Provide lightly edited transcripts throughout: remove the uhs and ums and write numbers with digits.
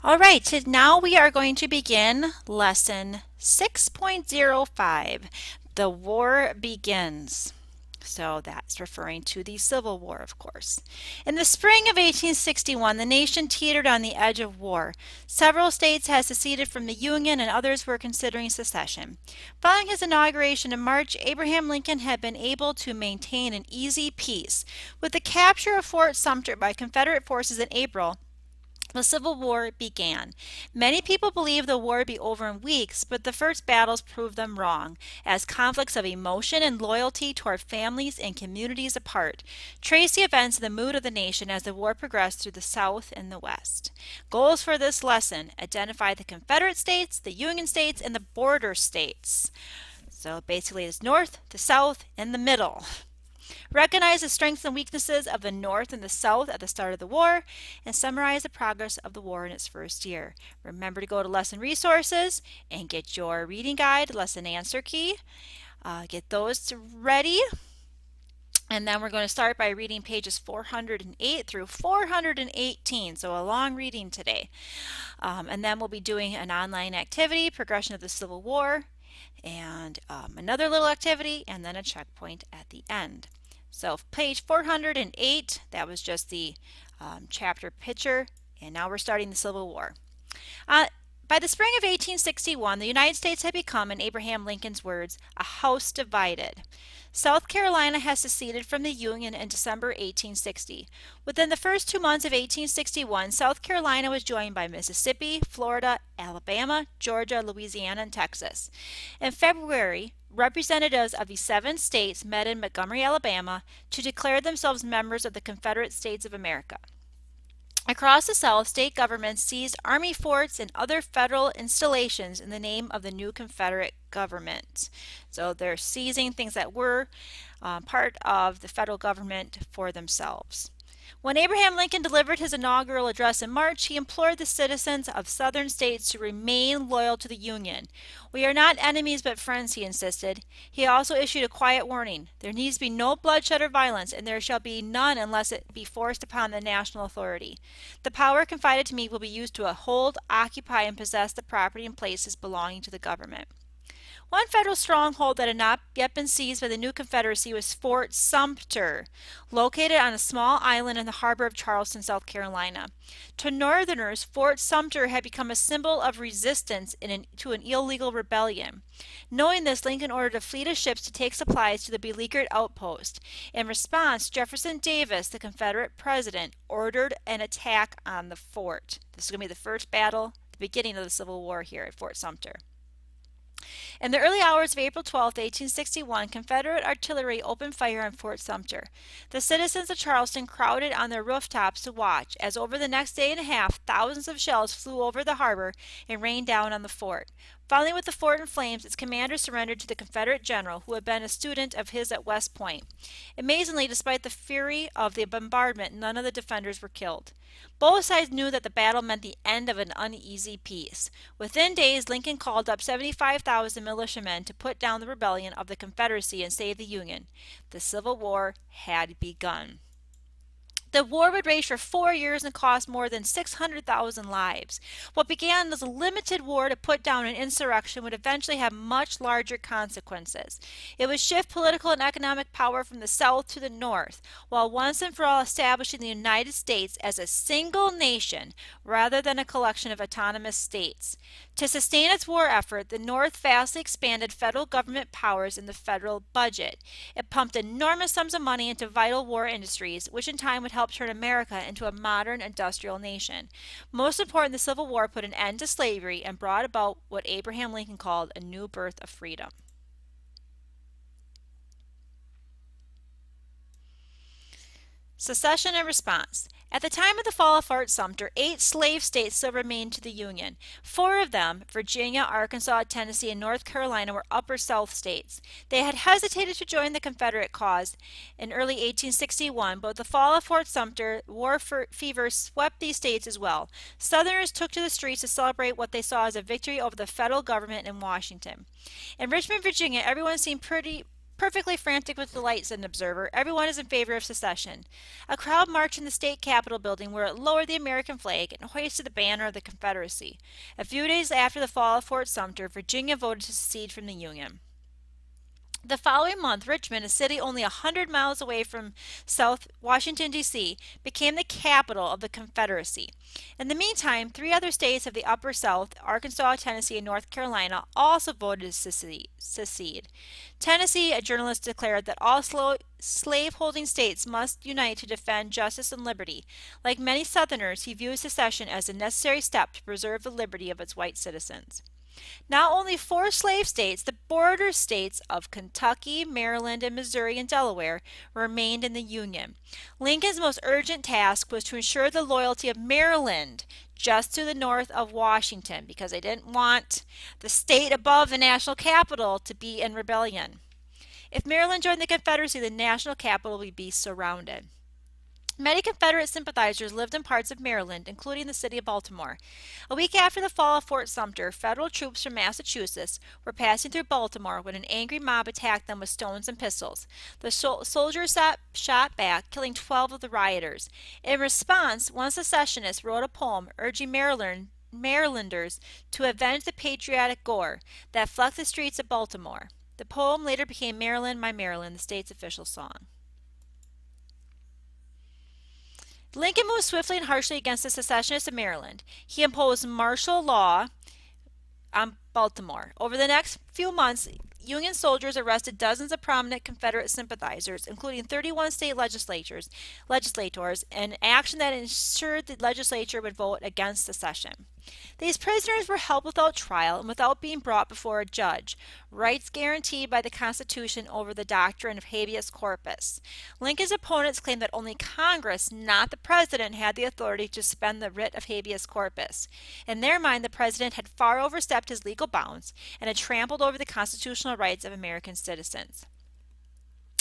All right, so now we are going to begin lesson 6.05. The war begins. So that's referring to the Civil War, of course. In the spring of 1861, the nation teetered on the edge of war. Several states had seceded from the Union and others were considering secession. Following his inauguration in March, Abraham Lincoln had been able to maintain an easy peace. With the capture of Fort Sumter by Confederate forces in April, the Civil War began. Many people believed the war would be over in weeks, but the first battles proved them wrong, as conflicts of emotion and loyalty tore families and communities apart. Trace the events and the mood of the nation as the war progressed through the South and the West. Goals for this lesson: identify the Confederate states, the Union states, and the border states. So basically, it's North, the South, and the middle. Recognize the strengths and weaknesses of the North and the South at the start of the war, and summarize the progress of the war in its first year. Remember to go to lesson resources and get your reading guide, lesson answer key. Get those ready. And then we're going to start by reading pages 408 through 418, so a long reading today. And then we'll be doing an online activity, progression of the Civil War, and another little activity, and then a checkpoint at the end. So page 408, that was just the chapter picture, and now we're starting the Civil War. By the spring of 1861, the United States had become, in Abraham Lincoln's words, a house divided. South Carolina had seceded from the Union in December 1860. Within the first 2 months of 1861, South Carolina was joined by Mississippi, Florida, Alabama, Georgia, Louisiana, and Texas. In February, representatives of the 7 states met in Montgomery, Alabama, to declare themselves members of the Confederate States of America. Across the South, state governments seized Army forts and other federal installations in the name of the new Confederate government. So they're seizing things that were part of the federal government for themselves. When Abraham Lincoln delivered his inaugural address in March, he implored the citizens of southern states to remain loyal to the Union. "We are not enemies but friends," he insisted. He also issued a quiet warning: "There needs to be no bloodshed or violence, and there shall be none unless it be forced upon the national authority. The power confided to me will be used to hold, occupy, and possess the property and places belonging to the government." One federal stronghold that had not yet been seized by the new Confederacy was Fort Sumter, located on a small island in the harbor of Charleston, South Carolina. To Northerners, Fort Sumter had become a symbol of resistance to an illegal rebellion. Knowing this, Lincoln ordered a fleet of ships to take supplies to the beleaguered outpost. In response, Jefferson Davis, the Confederate president, ordered an attack on the fort. This is going to be the first battle, the beginning of the Civil War here at Fort Sumter. In the early hours of April 12, 1861, Confederate artillery opened fire on Fort Sumter. The citizens of Charleston crowded on their rooftops to watch as over the next day and a half thousands of shells flew over the harbor and rained down on the fort. Finally, with the fort in flames, its commander surrendered to the Confederate general who had been a student of his at West Point. Amazingly, despite the fury of the bombardment, none of the defenders were killed. Both sides knew that the battle meant the end of an uneasy peace. Within days, Lincoln called up 75,000 militiamen to put down the rebellion of the Confederacy and save the Union. The Civil War had begun. The war would rage for 4 years and cost more than 600,000 lives. What began as a limited war to put down an insurrection would eventually have much larger consequences. It would shift political and economic power from the South to the North, while once and for all establishing the United States as a single nation rather than a collection of autonomous states. To sustain its war effort, the North vastly expanded federal government powers in the federal budget. It pumped enormous sums of money into vital war industries, which in time would help turn America into a modern industrial nation. Most important, the Civil War put an end to slavery and brought about what Abraham Lincoln called a new birth of freedom. Secession and response. At the time of the fall of Fort Sumter, 8 slave states still remained to the Union. 4 of them, Virginia, Arkansas, Tennessee, and North Carolina, were Upper South states. They had hesitated to join the Confederate cause in early 1861, but with the fall of Fort Sumter, war fever swept these states as well. Southerners took to the streets to celebrate what they saw as a victory over the federal government in Washington. In Richmond, Virginia, everyone seemed pretty perfectly frantic with delight," said an observer. "Everyone is in favor of secession." A crowd marched in the state capitol building where it lowered the American flag and hoisted the banner of the Confederacy. A few days after the fall of Fort Sumter, Virginia voted to secede from the Union. The following month, Richmond, a city only 100 miles away from South Washington, D.C., became the capital of the Confederacy. In the meantime, 3 other states of the Upper South, Arkansas, Tennessee, and North Carolina, also voted to secede. Tennessee, a journalist declared that all slave-holding states must unite to defend justice and liberty. Like many Southerners, he viewed secession as a necessary step to preserve the liberty of its white citizens. Now only 4 slave states, the border states of Kentucky, Maryland, and Missouri and Delaware, remained in the Union. Lincoln's most urgent task was to ensure the loyalty of Maryland, just to the north of Washington, because they didn't want the state above the national capital to be in rebellion. If Maryland joined the Confederacy, the national capital would be surrounded. Many Confederate sympathizers lived in parts of Maryland, including the city of Baltimore. A week after the fall of Fort Sumter, federal troops from Massachusetts were passing through Baltimore when an angry mob attacked them with stones and pistols. The soldiers shot back, killing 12 of the rioters. In response, one secessionist wrote a poem urging Marylanders to avenge the patriotic gore that flooded the streets of Baltimore. The poem later became "Maryland, My Maryland," the state's official song. Lincoln moved swiftly and harshly against the secessionists of Maryland. He imposed martial law on Baltimore. Over the next few months, Union soldiers arrested dozens of prominent Confederate sympathizers, including 31 state legislators, an action that ensured the legislature would vote against secession. These prisoners were held without trial and without being brought before a judge, rights guaranteed by the Constitution over the doctrine of habeas corpus. Lincoln's opponents claimed that only Congress, not the President, had the authority to suspend the writ of habeas corpus. In their mind, the President had far overstepped his legal bounds and had trampled over the constitutional rights of American citizens.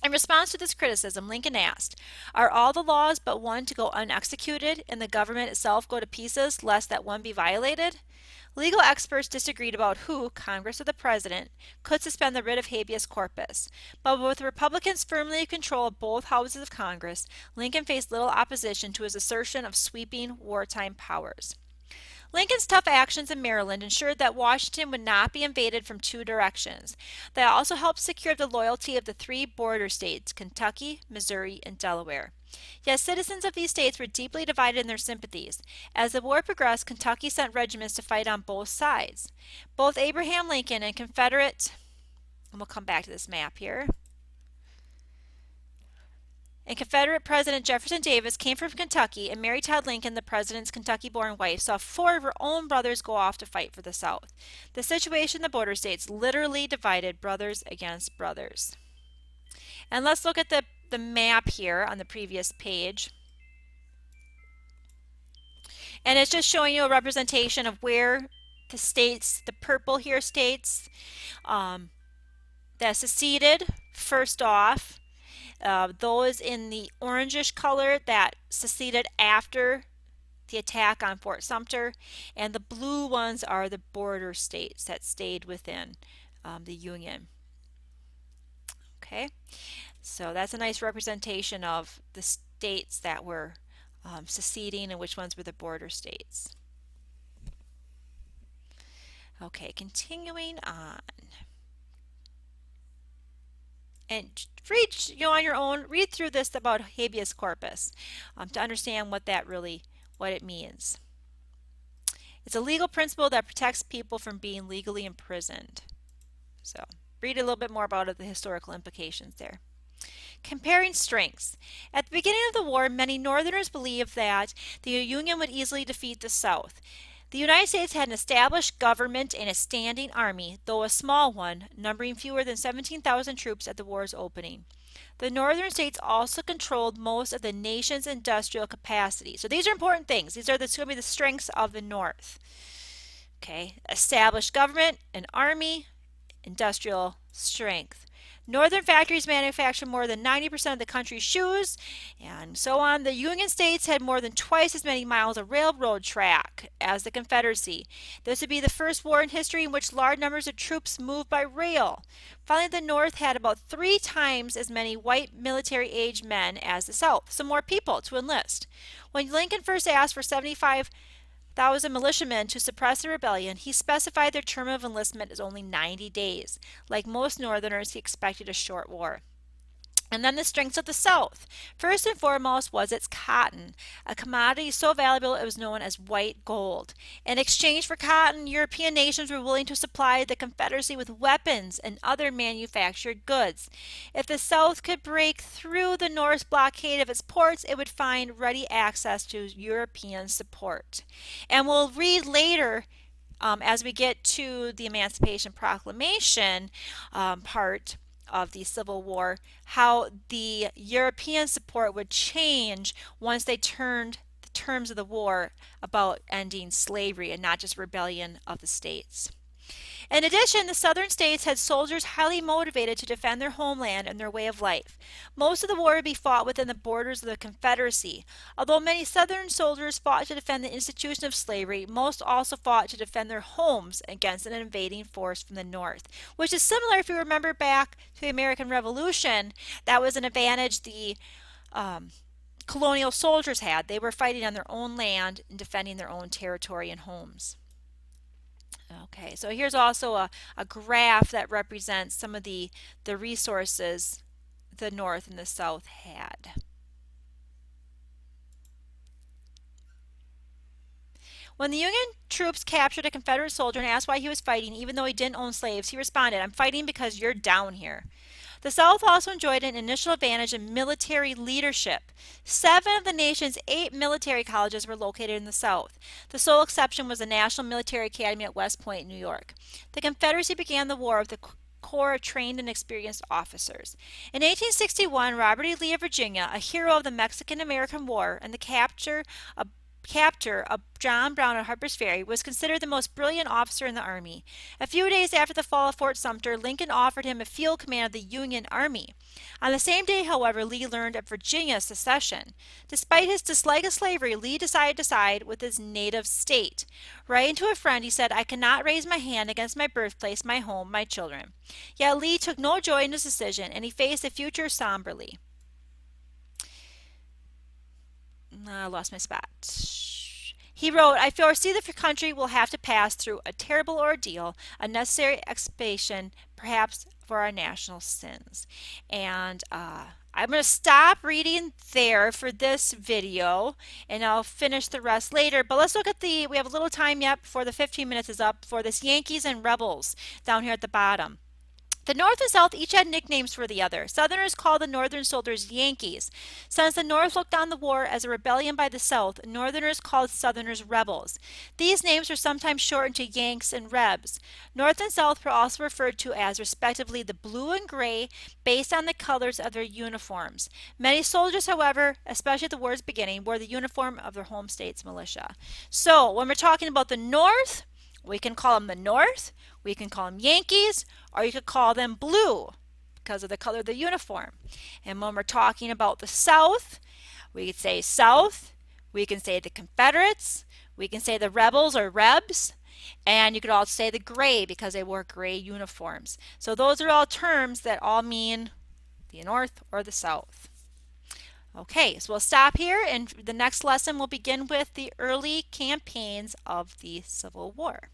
In response to this criticism, Lincoln asked, "Are all the laws but one to go unexecuted and the government itself go to pieces lest that one be violated?" Legal experts disagreed about who, Congress or the President, could suspend the writ of habeas corpus. But with Republicans firmly in control of both houses of Congress, Lincoln faced little opposition to his assertion of sweeping wartime powers. Lincoln's tough actions in Maryland ensured that Washington would not be invaded from 2 directions. They also helped secure the loyalty of the 3 border states, Kentucky, Missouri, and Delaware. Yet citizens of these states were deeply divided in their sympathies. As the war progressed, Kentucky sent regiments to fight on both sides. Both Abraham Lincoln and Confederate, and we'll come back to this map here, and Confederate President Jefferson Davis came from Kentucky, and Mary Todd Lincoln, the president's Kentucky-born wife, saw 4 of her own brothers go off to fight for the South. The situation in the border states literally divided brothers against brothers. And let's look at the map here on the previous page. And it's just showing you a representation of where the states, the purple here states, that seceded first off. Those in the orangish color that seceded after the attack on Fort Sumter, and the blue ones are the border states that stayed within the Union. Okay, so that's a nice representation of the states that were seceding and which ones were the border states. Okay, continuing on. And read, on your own, read through this about habeas corpus to understand what it means. It's a legal principle that protects people from being legally imprisoned. So read a little bit more about the historical implications there. Comparing strengths. At the beginning of the war, many Northerners believed that the Union would easily defeat the South. The United States had an established government and a standing army, though a small one, numbering fewer than 17,000 troops at the war's opening. The northern states also controlled most of the nation's industrial capacity. So these are important things. These are going to be the strengths of the North. Okay, established government, an army, industrial strength. Northern factories manufactured more than 90% of the country's shoes, and so on. The Union States had more than twice as many miles of railroad track as the Confederacy. This would be the first war in history in which large numbers of troops moved by rail. Finally, the North had about 3 times as many white military-age men as the South, so more people to enlist. When Lincoln first asked for 75,000 militiamen to suppress the rebellion, he specified their term of enlistment as only 90 days. Like most Northerners, he expected a short war. And then the strengths of the South. First and foremost was its cotton, a commodity so valuable it was known as white gold. In exchange for cotton, European nations were willing to supply the Confederacy with weapons and other manufactured goods. If the South could break through the North's blockade of its ports, it would find ready access to European support. And we'll read later as we get to the Emancipation Proclamation part of the Civil War, how the European support would change once they turned the terms of the war about ending slavery and not just rebellion of the states. In addition, the southern states had soldiers highly motivated to defend their homeland and their way of life. Most of the war would be fought within the borders of the Confederacy. Although many southern soldiers fought to defend the institution of slavery, most also fought to defend their homes against an invading force from the north, which is similar if you remember back to the American Revolution. That was an advantage the colonial soldiers had. They were fighting on their own land and defending their own territory and homes. Okay, so here's also a graph that represents some of the resources the North and the South had. When the Union troops captured a Confederate soldier and asked why he was fighting, even though he didn't own slaves, he responded, "I'm fighting because you're down here." The South also enjoyed an initial advantage in military leadership. 7 of the nation's 8 military colleges were located in the South. The sole exception was the National Military Academy at West Point, New York. The Confederacy began the war with a corps of trained and experienced officers. In 1861, Robert E. Lee of Virginia, a hero of the Mexican-American War and the captor of John Brown at Harper's Ferry, was considered the most brilliant officer in the Army. A few days after the fall of Fort Sumter, Lincoln offered him a field command of the Union Army. On the same day, however, Lee learned of Virginia's secession. Despite his dislike of slavery, Lee decided to side with his native state. Writing to a friend, he said, "I cannot raise my hand against my birthplace, my home, my children." Yet Lee took no joy in his decision, and he faced the future somberly. I lost my spot. He wrote, "I foresee the country will have to pass through a terrible ordeal, a necessary expiation, perhaps, for our national sins." And I'm going to stop reading there for this video, and I'll finish the rest later. But let's look at we have a little time yet before the 15 minutes is up for this Yankees and Rebels down here at the bottom. The North and South each had nicknames for the other. Southerners called the Northern soldiers Yankees. Since the North looked on the war as a rebellion by the South, Northerners called Southerners rebels. These names were sometimes shortened to Yanks and Rebs. North and South were also referred to as, respectively, the blue and gray, based on the colors of their uniforms. Many soldiers, however, especially at the war's beginning, wore the uniform of their home state's militia. So, when we're talking about the North, we can call them the North, we can call them Yankees, or you could call them blue because of the color of the uniform. And when we're talking about the South, we could say South, we can say the Confederates, we can say the Rebels or Rebs, and you could also say the gray because they wore gray uniforms. So those are all terms that all mean the North or the South. Okay, so we'll stop here, and the next lesson will begin with the early campaigns of the Civil War.